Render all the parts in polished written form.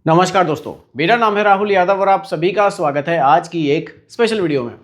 नमस्कार दोस्तों, मेरा नाम है राहुल यादव और आप सभी का स्वागत है आज की एक स्पेशल वीडियो में।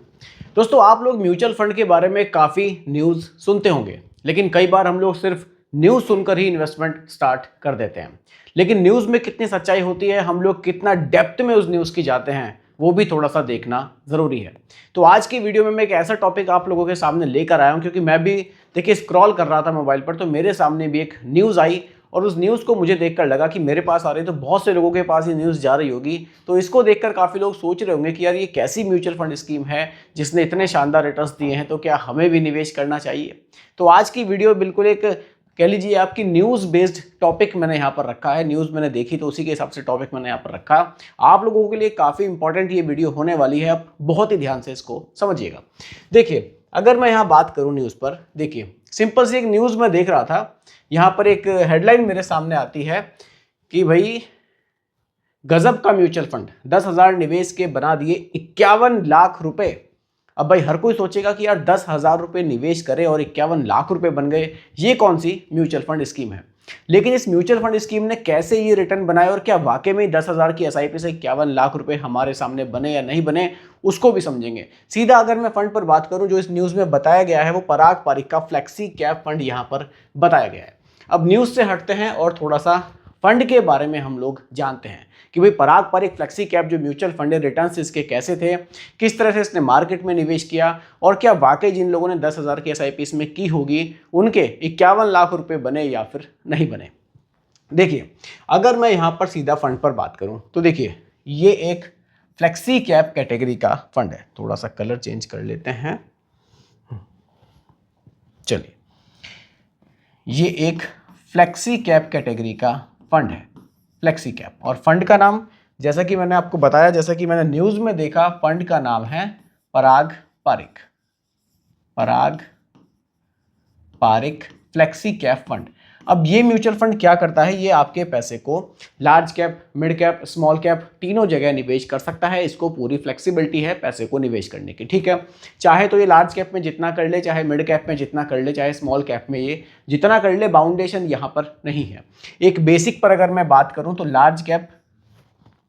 दोस्तों, आप लोग म्यूचुअल फंड के बारे में काफ़ी न्यूज़ सुनते होंगे, लेकिन कई बार हम लोग सिर्फ न्यूज़ सुनकर ही इन्वेस्टमेंट स्टार्ट कर देते हैं। लेकिन न्यूज़ में कितनी सच्चाई होती है, हम लोग कितना डेप्थ में उस न्यूज़ की जाते हैं, वो भी थोड़ा सा देखना ज़रूरी है। तो आज की वीडियो में मैं एक ऐसा टॉपिक आप लोगों के सामने लेकर आया हूँ, क्योंकि मैं भी देखिए स्क्रॉल कर रहा था मोबाइल पर, तो मेरे सामने भी एक न्यूज़ आई और उस न्यूज़ को मुझे देखकर लगा कि मेरे पास आ रही है तो बहुत से लोगों के पास ये न्यूज़ जा रही होगी। तो इसको देखकर काफ़ी लोग सोच रहे होंगे कि यार ये कैसी म्यूचुअल फंड स्कीम है जिसने इतने शानदार रिटर्न्स दिए हैं, तो क्या हमें भी निवेश करना चाहिए। तो आज की वीडियो बिल्कुल एक कह लीजिए आपकी न्यूज़ बेस्ड टॉपिक मैंने यहाँ पर रखा है। न्यूज़ मैंने देखी तो उसी के हिसाब से टॉपिक मैंने यहाँ पर रखा। आप लोगों के लिए काफ़ी इंपॉर्टेंट ये वीडियो होने वाली है, आप बहुत ही ध्यान से इसको समझिएगा। देखिए, अगर मैं यहाँ बात करूँ न्यूज़ पर, देखिए सिंपल सी एक न्यूज़ मैं देख रहा था। यहाँ पर एक हेडलाइन मेरे सामने आती है कि भाई गजब का म्यूचुअल फंड, 10,000 निवेश के बना दिए 51 लाख रुपए। अब भाई हर कोई सोचेगा कि यार 10,000 रुपये निवेश करे और 51 लाख रुपए बन गए, ये कौन सी म्यूचुअल फंड स्कीम है। लेकिन इस म्यूचुअल फंड स्कीम ने कैसे ये रिटर्न बनाए और क्या वाकई में 10,000 की एसआईपी से 51 लाख रुपए हमारे सामने बने या नहीं बने, उसको भी समझेंगे। सीधा अगर मैं फंड पर बात करूं, जो इस न्यूज़ में बताया गया है वो पराग पारिक का फ्लेक्सी कैप फंड यहाँ पर बताया गया है। अब न्यूज़ से हटते हैं और थोड़ा सा फंड के बारे में हम लोग जानते हैं कि भाई पराग पारिक फ्लेक्सी कैप जो म्यूचुअल फंड है, रिटर्न्स इसके कैसे थे, किस तरह से इसने मार्केट में निवेश किया और क्या वाकई जिन लोगों ने 10,000 की एसआईपी इसमें की होगी उनके 51 लाख रुपए बने या फिर नहीं बने। देखिए, अगर मैं यहाँ पर सीधा फंड पर बात करूँ तो देखिए ये एक फ्लेक्सी कैप कैटेगरी का फंड है। थोड़ा सा कलर चेंज कर लेते हैं। चलिए, ये एक फ्लेक्सी कैप कैटेगरी का फंड है, फ्लेक्सी कैप। और फंड का नाम, जैसा कि मैंने आपको बताया, जैसा कि मैंने न्यूज़ में देखा, फंड का नाम है पराग पारिक, पराग पारिक फ्लेक्सी कैप फंड। अब ये म्यूचुअल फंड क्या करता है, ये आपके पैसे को large cap, mid cap, small cap तीनों जगह निवेश कर सकता है। इसको पूरी फ्लेक्सिबिलिटी है पैसे को निवेश करने की, ठीक है। चाहे तो ये लार्ज कैप में जितना कर ले, चाहे मिड कैप में जितना कर ले, चाहे स्मॉल कैप में ये जितना कर ले, बाउंडेशन यहाँ पर नहीं है। एक बेसिक पर अगर मैं बात करूँ तो लार्ज कैप,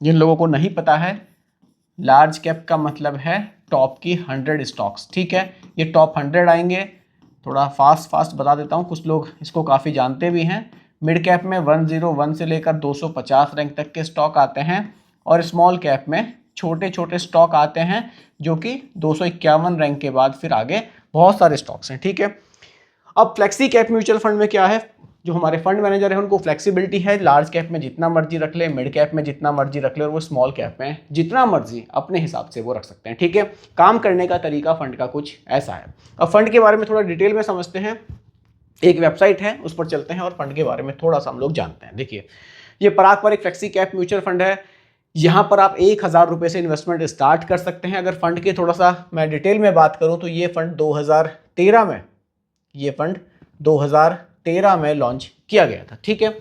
जिन लोगों को नहीं पता है, लार्ज कैप का मतलब है टॉप की 100 स्टॉक्स, ठीक है। ये टॉप 100 आएंगे। थोड़ा फास्ट बता देता हूँ, कुछ लोग इसको काफ़ी जानते भी हैं। मिड कैप में 101 से लेकर 250 रैंक तक के स्टॉक आते हैं और स्मॉल कैप में छोटे छोटे स्टॉक आते हैं जो कि 251 रैंक के बाद फिर आगे बहुत सारे स्टॉक्स हैं, ठीक है। अब फ्लेक्सी कैप म्यूचुअल फंड में क्या है, जो हमारे फंड मैनेजर है उनको फ्लेक्सिबिलिटी है, लार्ज कैप में जितना मर्जी रख ले, मिड कैप में जितना मर्जी रख ले और वो स्मॉल कैप में जितना मर्जी अपने हिसाब से वो रख सकते हैं, ठीक है। काम करने का तरीका फंड का कुछ ऐसा है। अब फंड के बारे में थोड़ा डिटेल में समझते हैं। एक वेबसाइट है, उस पर चलते हैं और फंड के बारे में थोड़ा सा हम लोग जानते हैं। देखिए, ये Parag Parikh flexi cap mutual fund है। यहाँ पर आप 1,000 रुपये से इन्वेस्टमेंट स्टार्ट कर सकते हैं। अगर फंड के थोड़ा सा मैं डिटेल में बात करूँ तो ये फंड 2013 में, ये फंड 2013 में लॉन्च किया गया था, ठीक है।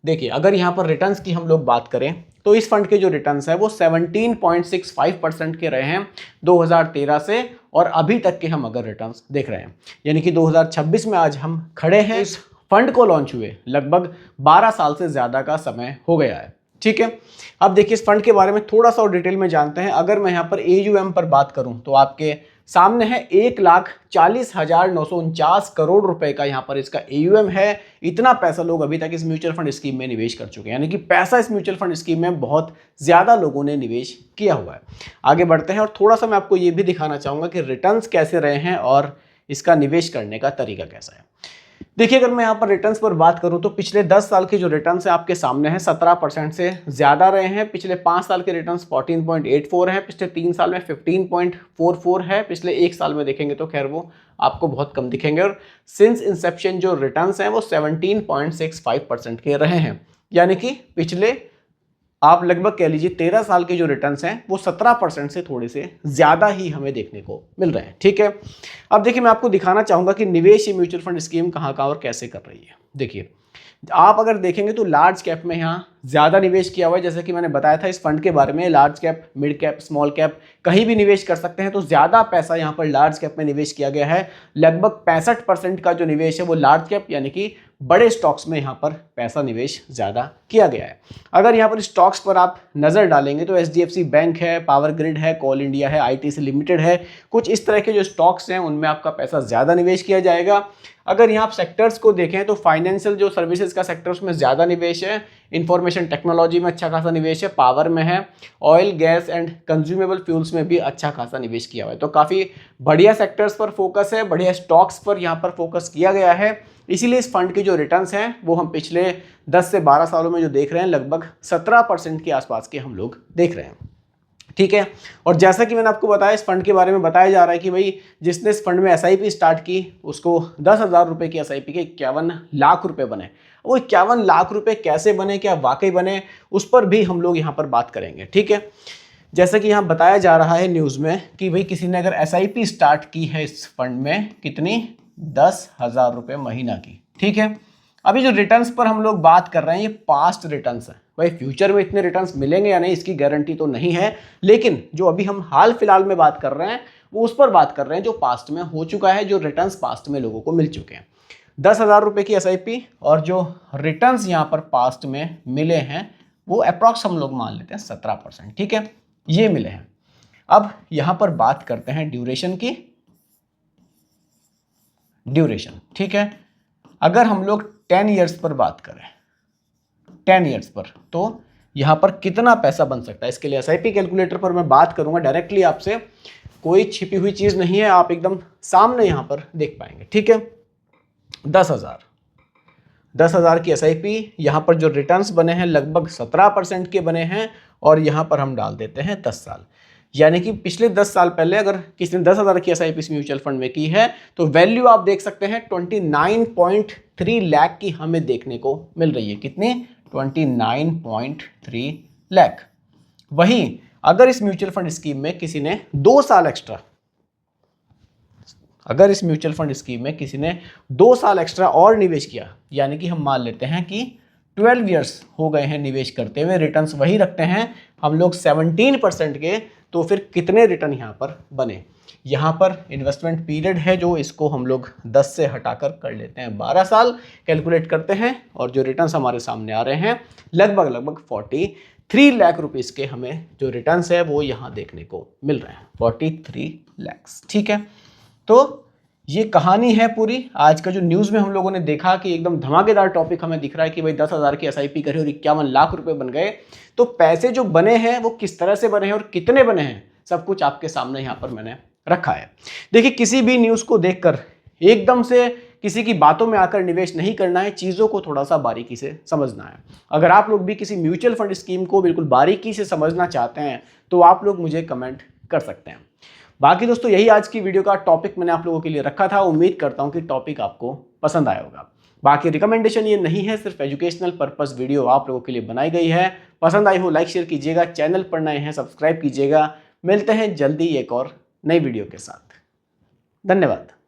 देखिए, अगर यहाँ पर रिटर्न्स की हम लोग बात करें तो इस फंड के जो रिटर्न्स हैं वो 17.65% के रहे हैं 2013 से, और अभी तक के हम अगर रिटर्न्स देख रहे हैं, यानी कि 2026 में आज हम खड़े हैं। इस फंड को लॉन्च हुए लगभग 12 साल से ज़्यादा का समय हो गया है, ठीक है। अब देखिए, इस फंड के बारे में थोड़ा सा और डिटेल में जानते हैं। अगर मैं यहाँ पर AUM पर बात करूँ तो आपके सामने है 1,40,949 करोड़ रुपए का यहाँ पर इसका AUM है। इतना पैसा लोग अभी तक इस म्यूचुअल फंड स्कीम में निवेश कर चुके हैं, यानी कि पैसा इस म्यूचुअल फंड स्कीम में बहुत ज़्यादा लोगों ने निवेश किया हुआ है। आगे बढ़ते हैं और थोड़ा सा मैं आपको ये भी दिखाना चाहूँगा कि रिटर्न्स कैसे रहे हैं और इसका निवेश करने का तरीका कैसा है। देखिए, अगर मैं यहाँ पर रिटर्न्स पर बात करूँ तो पिछले 10 साल के जो रिटर्न्स है आपके सामने हैं 17% से ज़्यादा रहे हैं। पिछले 5 साल के रिटर्न्स 14.84 है, पिछले 3 साल में 15.44 है, पिछले 1 साल में देखेंगे तो खैर वो आपको बहुत कम दिखेंगे। और सिंस इंसेप्शन जो रिटर्न्स हैं वो 17.65% के रहे हैं, यानी कि पिछले आप लगभग कह लीजिए 13 साल के जो रिटर्न्स हैं वो 17% से थोड़े से ज़्यादा ही हमें देखने को मिल रहे हैं, ठीक है। अब देखिए, मैं आपको दिखाना चाहूँगा कि निवेश म्यूचुअल फंड स्कीम कहाँ और कैसे कर रही है। देखिए आप अगर देखेंगे तो लार्ज कैप में यहाँ ज़्यादा निवेश किया हुआ है। जैसे कि मैंने बताया था इस फंड के बारे में, large cap, mid cap, small cap कहीं भी निवेश कर सकते हैं। तो ज़्यादा पैसा यहाँ पर लार्ज कैप में निवेश किया गया है। लगभग 65% का जो निवेश है वो लार्ज कैप यानी कि बड़े स्टॉक्स में यहाँ पर पैसा निवेश ज़्यादा किया गया है। अगर यहाँ पर स्टॉक्स पर आप नज़र डालेंगे तो HDFC बैंक है, पावर ग्रिड है, कोल इंडिया है, ITC लिमिटेड है, कुछ इस तरह के जो स्टॉक्स हैं उनमें आपका पैसा ज़्यादा निवेश किया जाएगा। अगर यहाँ आप सेक्टर्स को देखें तो फाइनेंशियल जो सर्विसेज का सेक्टर उसमें ज़्यादा निवेश है, इंफॉर्मेशन टेक्नोलॉजी में अच्छा खासा निवेश है, पावर में है, oil gas and consumable fuels में भी अच्छा खासा निवेश किया हुआ है। तो काफ़ी बढ़िया सेक्टर्स पर फोकस है, बढ़िया स्टॉक्स पर यहाँ पर फोकस किया गया है। इसीलिए इस फंड के जो रिटर्न्स हैं वो हम पिछले 10 से 12 सालों में जो देख रहे हैं लगभग 17% के आसपास के हम लोग देख रहे हैं। ठीक है, और जैसा कि मैंने आपको बताया इस फंड के बारे में बताया जा रहा है कि भाई जिसने इस फंड में SIP स्टार्ट की उसको 10,000 रुपये की SIP के 51 लाख रुपए बने। वो 51 लाख रुपए कैसे बने, क्या वाकई बने, उस पर भी हम लोग यहाँ पर बात करेंगे। ठीक है, जैसा कि यहाँ बताया जा रहा है न्यूज़ में कि भाई किसी ने अगर SIP स्टार्ट की है इस फंड में, कितनी, 10,000 रुपये महीना की। ठीक है, अभी जो रिटर्न्स पर हम लोग बात कर रहे हैं ये पास्ट रिटर्न्स है। भाई फ्यूचर में इतने रिटर्न्स मिलेंगे या नहीं इसकी गारंटी तो नहीं है, लेकिन जो अभी हम हाल फिलहाल में बात कर रहे हैं वो उस पर बात कर रहे हैं जो पास्ट में हो चुका है, जो रिटर्न्स पास्ट में लोगों को मिल चुके हैं। 10,000 रुपये की SIP और जो रिटर्न्स यहाँ पर पास्ट में मिले हैं वो अप्रॉक्स हम लोग मान लेते हैं 17%। ठीक है, ये मिले हैं। अब यहाँ पर बात करते हैं ड्यूरेशन की। ड्यूरेशन, ठीक है, अगर हम लोग 10 ईयर्स पर बात करें, 10 ईयर्स पर, तो यहाँ पर कितना पैसा बन सकता है, इसके लिए SIP कैलकुलेटर पर मैं बात करूंगा डायरेक्टली आपसे, कोई छिपी हुई चीज़ नहीं है, आप एकदम सामने यहाँ पर देख पाएंगे। ठीक है, 10,000 की SIP, यहाँ पर जो रिटर्न्स बने हैं लगभग 17% के बने हैं और यहाँ पर हम डाल देते हैं 10 साल, यानी कि पिछले 10 साल पहले अगर किसी ने 10,000 की SIP इस म्यूचुअल फंड में की है तो वैल्यू आप देख सकते हैं 29.3 लाख की हमें देखने को मिल रही है। कितनी, 29.3 लाख। वहीं अगर इस म्यूचुअल फंड स्कीम में किसी ने 2 साल एक्स्ट्रा, अगर इस म्यूचुअल फंड स्कीम में किसी ने 2 साल एक्स्ट्रा और निवेश किया, यानी कि हम मान लेते हैं कि 12 ईयर्स हो गए हैं निवेश करते हुए, रिटर्न्स वही रखते हैं हम लोग 17% के, तो फिर कितने रिटर्न यहाँ पर बने। यहाँ पर इन्वेस्टमेंट पीरियड है जो इसको हम लोग 10 से हटाकर कर लेते हैं 12 साल, कैलकुलेट करते हैं और जो रिटर्न्स हमारे सामने आ रहे हैं लगभग 43 लाख रुपीस के हमें जो रिटर्न्स है वो यहाँ देखने को मिल रहे हैं, 43 लाख। ठीक है, तो ये कहानी है पूरी। आज का जो न्यूज़ में हम लोगों ने देखा कि एकदम धमाकेदार टॉपिक हमें दिख रहा है कि भाई 10,000 की SIP करे और 51 लाख रुपए बन गए, तो पैसे जो बने हैं वो किस तरह से बने हैं और कितने बने हैं, सब कुछ आपके सामने यहाँ पर मैंने रखा है। देखिए, किसी भी न्यूज़ को देखकर एकदम से किसी की बातों में आकर निवेश नहीं करना है, चीज़ों को थोड़ा सा बारीकी से समझना है। अगर आप लोग भी किसी म्यूचुअल फंड स्कीम को बिल्कुल बारीकी से समझना चाहते हैं तो आप लोग मुझे कमेंट कर सकते हैं। बाकी दोस्तों यही आज की वीडियो का टॉपिक मैंने आप लोगों के लिए रखा था। उम्मीद करता हूं कि टॉपिक आपको पसंद आया होगा। बाकी रिकमेंडेशन ये नहीं है, सिर्फ एजुकेशनल पर्पस वीडियो आप लोगों के लिए बनाई गई है। पसंद आई हो लाइक शेयर कीजिएगा, चैनल पर नए हैं सब्सक्राइब कीजिएगा। मिलते हैं जल्दी एक और नई वीडियो के साथ। धन्यवाद।